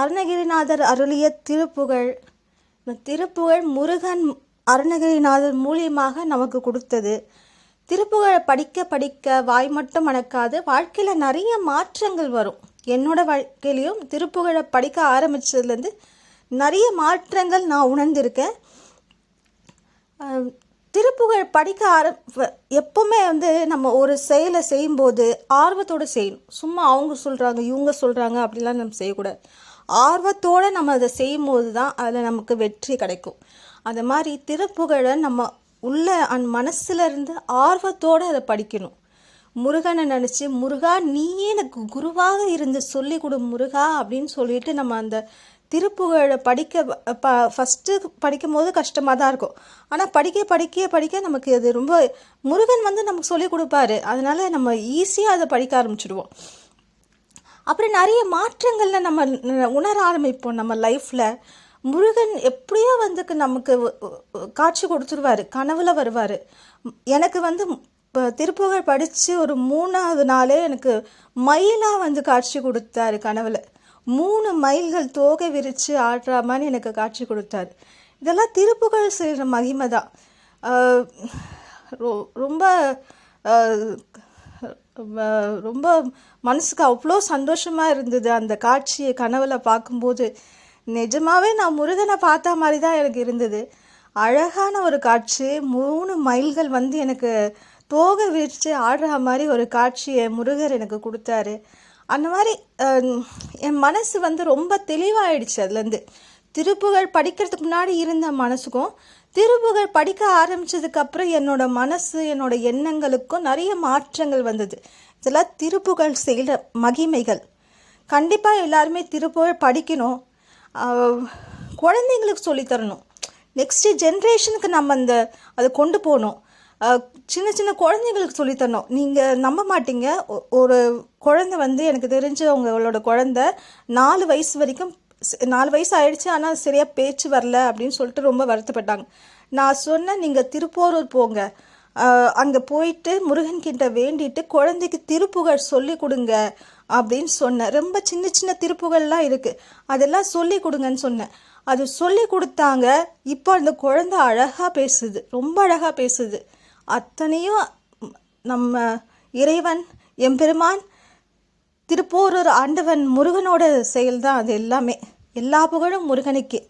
அருணகிரிநாதர் அருளிய திருப்புகழ். இந்த திருப்புகழ் முருகன் அருணகிரிநாதர் மூலியமாக நமக்கு கொடுத்தது. திருப்புகழை படிக்க படிக்க வாய் மட்டும் மணக்காது, வாழ்க்கையில் நிறைய மாற்றங்கள் வரும். என்னோட வாழ்க்கையிலையும் திருப்புகழை படிக்க ஆரம்பித்ததுலேருந்து நிறைய மாற்றங்கள் நான் உணர்ந்திருக்கேன். திருப்புகழ் படிக்க எப்போவுமே நம்ம ஒரு செயலை செய்யும்போது ஆர்வத்தோடு செய்யணும். சும்மா அவங்க சொல்கிறாங்க இவங்க சொல்கிறாங்க அப்படிலாம் நம்ம செய்யக்கூடாது. ஆர்வத்தோடு நம்ம அதை செய்யும்போது தான் அதில் நமக்கு வெற்றி கிடைக்கும். அது மாதிரி திருப்புகழை நம்ம உள்ள மனசுல இருந்து ஆர்வத்தோடு அதை படிக்கணும். முருகனை நினச்சி, முருகா நீயே எனக்கு குருவாக இருந்து சொல்லி கொடு முருகா அப்படின்னு சொல்லிட்டு நம்ம அந்த திருப்புகழை ஃபஸ்ட்டு படிக்கும் போது கஷ்டமாக தான் இருக்கும். ஆனால் படிக்க நமக்கு அது ரொம்ப முருகன் நமக்கு சொல்லி கொடுப்பாரு. அதனால் நம்ம ஈஸியாக அதை படிக்க ஆரம்பிச்சிடுவோம். அப்புறம் நிறைய மாற்றங்களில் நம்ம உணர ஆரம்பிப்போம். நம்ம லைஃப்பில் முருகன் எப்படியோ நமக்கு காட்சி கொடுத்துருவார், கனவுல வருவார். எனக்கு இப்போ திருப்புகழ் படித்து ஒரு 3வது நாளே எனக்கு மயிலாக காட்சி கொடுத்தாரு கனவுல. 3 மயில்கள் தோகை விரித்து ஆடுற மாதிரி எனக்கு காட்சி கொடுத்தாரு. இதெல்லாம் திருப்புகழ் செய்கிற மகிமை தான். ரொம்ப ரொம்ப மனசுக்கு அவ்வளோ சந்தோஷமாக இருந்தது அந்த காட்சியை கனவுல பார்க்கும்போது. நிஜமாகவே நான் முருகனை பார்த்த மாதிரி தான் எனக்கு இருந்தது. அழகான ஒரு காட்சி. 3 மயில்கள் எனக்கு தோகை விரித்து ஆடுற மாதிரி ஒரு காட்சியை முருகர் எனக்கு கொடுத்தாரு. அந்த மாதிரி என் மனசு ரொம்ப தெளிவாயிடுச்சு. அதுலேருந்து திருப்புகழ் படிக்கிறதுக்கு முன்னாடி இருந்த மனசுக்கும் திருப்புகழ் படிக்க ஆரம்பித்ததுக்கப்புறம் என்னோட மனசு என்னோட எண்ணங்களுக்கும் நிறைய மாற்றங்கள் வந்தது. இதெல்லாம் திருப்புகழ் செய்கிற மகிமைகள். கண்டிப்பாக எல்லாருமே திருப்புகழ் படிக்கணும். குழந்தைங்களுக்கு சொல்லித்தரணும். நெக்ஸ்ட்டு ஜென்ரேஷனுக்கு நம்ம அதை கொண்டு போகணும். சின்ன சின்ன குழந்தைங்களுக்கு சொல்லித்தரணும். நீங்கள் நம்ப மாட்டீங்க, ஒரு குழந்தை எனக்கு தெரிஞ்ச அவங்களோட குழந்தை 4 வயசு வரைக்கும் 4 வயசு ஆயிடுச்சு, ஆனால் சரியாக பேச்சு வரல அப்படின்னு சொல்லிட்டு ரொம்ப வருத்தப்பட்டாங்க. நான் சொன்னேன், நீங்கள் திருப்போரூர் போங்க, அங்கே போயிட்டு முருகன்கிட்ட வேண்டிட்டு குழந்தைக்கு திருப்புகழ் சொல்லி கொடுங்க அப்படின்னு சொன்னேன். ரொம்ப சின்ன சின்ன திருப்புகள்லாம் இருக்குது, அதெல்லாம் சொல்லி கொடுங்கன்னு சொன்னேன். அது சொல்லி கொடுத்தாங்க. இப்போ அந்த குழந்தை அழகாக பேசுது, ரொம்ப அழகாக பேசுது. அத்தனையும் நம்ம இறைவன் எம்பெருமான் திருப்போரூர் ஆண்டவன் முருகனோட செயல் தான் அது எல்லாமே. எல்லா புகழும் முருகனுக்கே.